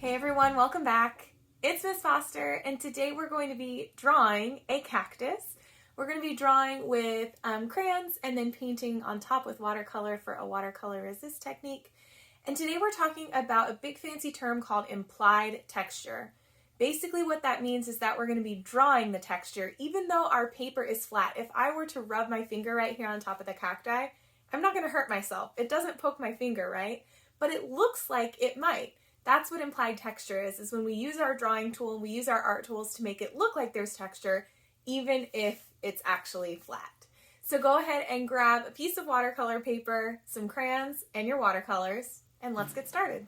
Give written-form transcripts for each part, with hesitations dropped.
Hey everyone, welcome back. It's Miss Foster, and today we're going to be drawing a cactus. We're going to be drawing with crayons and then painting on top with watercolor for a watercolor resist technique. And today we're talking about a big fancy term called implied texture. Basically what that means is that we're going to be drawing the texture even though our paper is flat. If I were to rub my finger right here on top of the cacti, I'm not going to hurt myself. It doesn't poke my finger, right? But it looks like it might. That's what implied texture is when we use our drawing tool and we use our art tools to make it look like there's texture, even if it's actually flat. So go ahead and grab a piece of watercolor paper, some crayons, and your watercolors, and let's get started.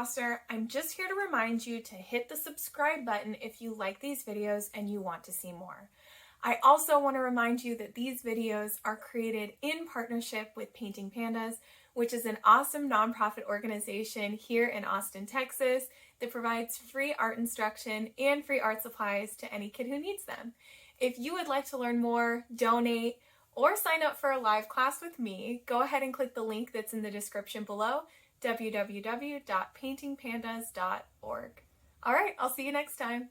Foster. I'm just here to remind you to hit the subscribe button if you like these videos and you want to see more. I also want to remind you that these videos are created in partnership with Painting Pandas, which is an awesome nonprofit organization here in Austin, Texas, that provides free art instruction and free art supplies to any kid who needs them. If you would like to learn more, donate, or sign up for a live class with me, go ahead and click the link that's in the description below, www.paintingpandas.org. All right, I'll see you next time.